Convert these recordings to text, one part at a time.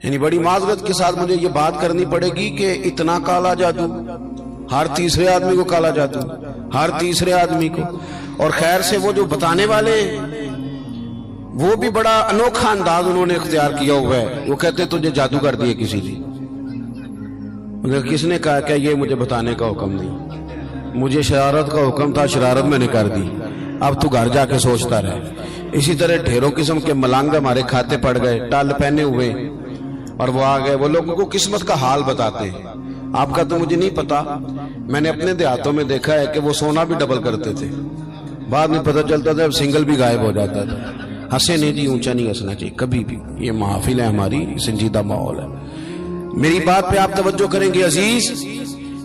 یعنی بڑی معذرت کے ساتھ مجھے یہ بات کرنی پڑے گی کہ اتنا کالا جادو، ہر تیسرے آدمی کو کالا جادو، ہر تیسرے آدمی کو. اور خیر سے وہ جو بتانے والے وہ بھی بڑا انوکھا انداز انہوں نے اختیار کیا ہوا ہے. وہ کہتے تجھے جادو کر دیے کسی نے. کس نے کہا کہ یہ مجھے بتانے کا حکم نہیں، مجھے شرارت کا حکم تھا، شرارت میں نے کر دی، اب تو گھر جا کے سوچتا رہے. اسی طرح ڈھیروں قسم کے ملنگ ہمارے کھاتے پڑ گئے، ٹال پہنے ہوئے، اور وہ آ گئے. وہ لوگوں کو قسمت کا حال بتاتے ہیں. آپ کا تو مجھے نہیں پتا، میں نے اپنے دیہاتوں میں دیکھا ہے کہ وہ سونا بھی ڈبل کرتے تھے، بعد میں پتہ چلتا تھا اب سنگل بھی غائب ہو جاتا تھا. ہنسے نہیں جی، اونچا نہیں ہنسنا چاہیے کبھی بھی. یہ محافل ہے ہماری، سنجیدہ ماحول ہے. میری بات پہ آپ توجہ کریں گے عزیز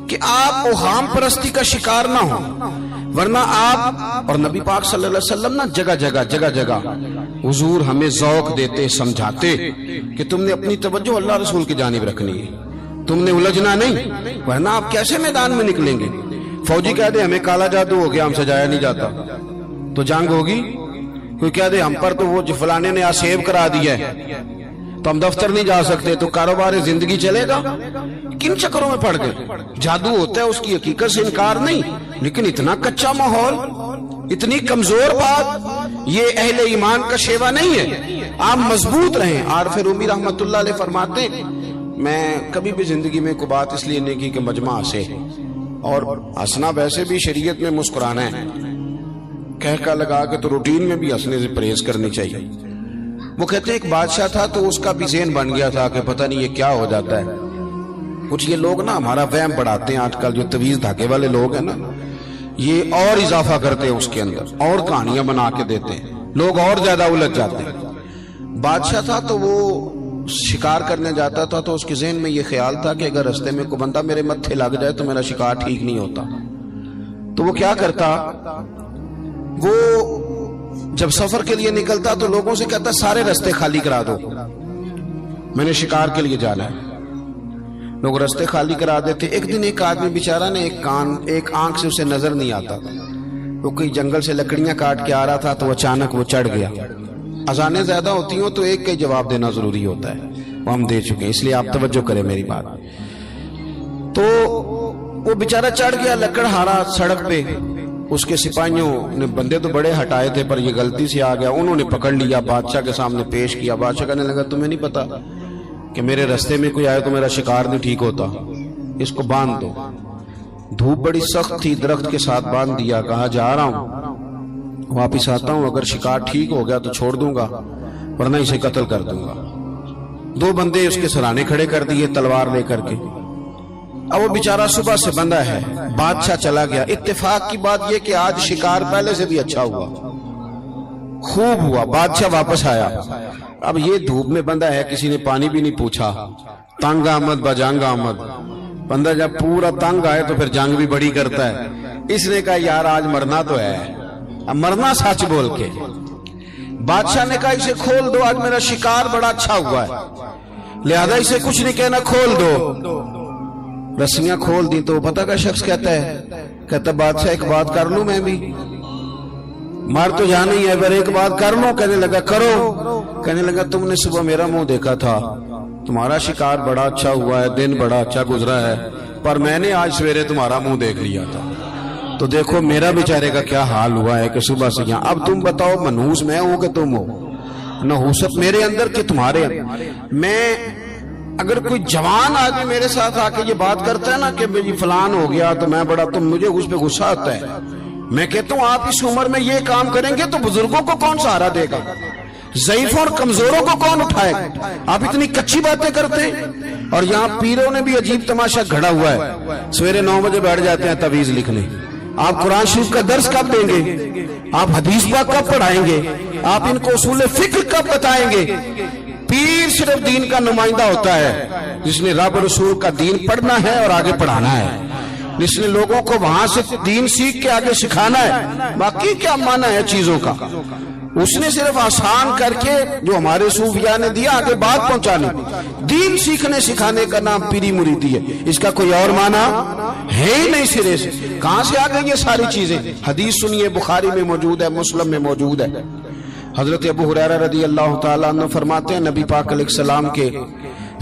کہ آپ اوہام پرستی کا شکار نہ ہوں، ورنہ آپ اور نبی پاک صلی اللہ علیہ وسلم نا جگہ جگہ حضور ہمیں ذوق دیتے، سمجھاتے کہ تم نے اپنی توجہ اللہ رسول کی جانب رکھنی ہے، تم نے الجھنا نہیں، ورنہ آپ کیسے میدان میں نکلیں گے. فوجی کہہ دے ہمیں کالا جادو ہو گیا، ہم سے جایا نہیں جاتا، تو جنگ ہوگی. کوئی کہہ دے ہم پر تو وہ فلانے نے آسیب کرا دیا ہے تو ہم دفتر نہیں جا سکتے، تو کاروبار زندگی چلے گا. کن چکروں میں پڑ گئے. جادو ہوتا ہے، اس کی حقیقت سے انکار نہیں، لیکن اتنا کچا ماحول، اتنی کمزور بات، یہ اہل ایمان کا شیوا نہیں ہے. آپ مضبوط رہیں. عارف رومی رحمت اللہ علیہ فرماتے میں کبھی بھی زندگی میں کوئی بات اس لیے نہیں کی کہ مجمع ہنسے، اور ہنسنا ویسے بھی شریعت میں مسکرانا ہے، کہہ کا لگا کے تو روٹین میں بھی ہنسنے سے پرہیز کرنی چاہیے. وہ کہتے ہیں ایک بادشاہ تھا تو اس کا بھی ذہن بن گیا تھا کہ پتہ نہیں یہ کیا ہو جاتا ہے. کچھ یہ لوگ نا ہمارا وہم بڑھاتے ہیں، آج کل جو تویز دھاگے والے لوگ ہیں نا، یہ اور اضافہ کرتے ہیں اس کے اندر، اور کہانیاں بنا کے دیتے ہیں، لوگ اور زیادہ الجھ جاتے ہیں. بادشاہ تھا تو وہ شکار کرنے جاتا تھا تو اس کے ذہن میں یہ خیال تھا کہ اگر رستے میں کوئی بندہ میرے متھے لگ جائے تو میرا شکار ٹھیک نہیں ہوتا. تو وہ کیا کرتا، وہ جب سفر کے لیے نکلتا تو لوگوں سے کہتا سارے رستے خالی کرا دو، میں نے شکار کے لیے جانا ہے. لوگ رستے خالی کرا دیتے. ایک دن ایک آدمی بیچارہ نے ایک آنکھ سے اسے نظر نہیں آتا، وہ کوئی جنگل سے لکڑیاں کاٹ کے آ رہا تھا تو اچانک وہ چڑھ گیا. اذانیں زیادہ ہوتی ہوں تو ایک کا ہی جواب دینا ضروری ہوتا ہے، وہ ہم دے چکے ہیں، اس لیے آپ توجہ کریں میری بات. تو وہ بیچارہ چڑھ گیا لکڑ ہارا سڑک پہ. اس کے سپاہیوں نے بندے تو بڑے ہٹائے تھے پر یہ غلطی سے آ گیا، انہوں نے پکڑ لیا، بادشاہ کے سامنے پیش کیا. بادشاہ کہنے لگا تمہیں نہیں پتا کہ میرے رستے میں کوئی آئے تو میرا شکار نہیں ٹھیک ہوتا، اس کو باندھ دو. دھوپ بڑی سخت تھی، درخت کے ساتھ باندھ دیا. کہا جا رہا ہوں، واپس آتا ہوں، اگر شکار ٹھیک ہو گیا تو چھوڑ دوں گا ورنہ اسے قتل کر دوں گا. 2 بندے اس کے سرانے کھڑے کر دیے تلوار لے کر کے. اب وہ بیچارہ صبح سے بندہ ہے. بادشاہ چلا گیا. اتفاق کی بات یہ کہ آج شکار پہلے سے بھی اچھا ہوا، خوب ہوا. بادشاہ واپس آیا. اب یہ دھوپ میں بندہ ہے، کسی نے پانی بھی نہیں پوچھا. تنگ آمد بجنگ آمد. بندہ جب پورا تنگ آئے تو پھر جنگ بھی بڑی کرتا ہے. اس نے کہا یار آج مرنا تو ہے، اب مرنا سچ بول کے. بادشاہ نے کہا اسے کھول دو، آج میرا شکار بڑا اچھا ہوا ہے، لہذا اسے کچھ نہیں کہنا، کھول دو. رسیاں کھول دی تو پتہ کا شخص کہتا ہے بادشاہ ایک بات کر لوں میں بھی، مار تو جانا ہی ہے پر ایک بات کر لوں. کہنے لگا کرو. کہنے لگا تم نے صبح میرا منہ دیکھا تھا، تمہارا شکار بڑا اچھا ہوا ہے، دن بڑا اچھا گزرا ہے، پر میں نے آج سویرے تمہارا منہ دیکھ لیا تھا، تو دیکھو میرا بیچارے کا کیا حال ہوا ہے کہ صبح سے یہاں. اب تم بتاؤ منحوس میں ہوں کہ تم ہو؟ نحوست میرے اندر کہ تمہارے اندر؟ میں اگر کوئی جوان آدمی میرے ساتھ آ کے یہ بات کرتا ہے نا کہ میری فلان ہو گیا تو میں بڑا، تم مجھے اس پہ غصہ آتا ہے. میں کہتا ہوں آپ اس عمر میں یہ کام کریں گے تو بزرگوں کو کون سہارا دے گا؟ ضعیفوں اور کمزوروں کو کون اٹھائے گا؟ آپ اتنی کچی باتیں کرتے ہیں. اور یہاں پیروں نے بھی عجیب تماشا گھڑا ہوا ہے. سویرے 9 بجے بیٹھ جاتے ہیں تعویذ لکھنے. آپ قرآن شریف کا درس کب دیں گے؟ آپ حدیث پاک کب پڑھائیں گے؟ آپ ان کو اصول فقہ کب بتائیں گے؟ پیر صرف دین کا نمائندہ ہوتا ہے جس نے رب رسول کا دین پڑھنا ہے اور آگے پڑھانا ہے، جس نے لوگوں کو وہاں سے دین سیکھ کے آگے سکھانا ہے. باقی کیا معنی ہے چیزوں کا؟ اس نے صرف آسان کر کے جو ہمارے صوفیاء نے دیا آگے بات پہنچانے. دین سیکھنے سکھانے کا نام پیری مریدی ہے، اس کا کوئی اور معنی ہے ہی نہیں سرے سے. کہاں سے آ گئی یہ ساری چیزیں؟ حدیث سنیے، بخاری میں موجود ہے، مسلم میں موجود ہے. حضرت ابو ہریرہ رضی اللہ تعالیٰ عنہ فرماتے ہیں نبی پاک علیہ السلام کے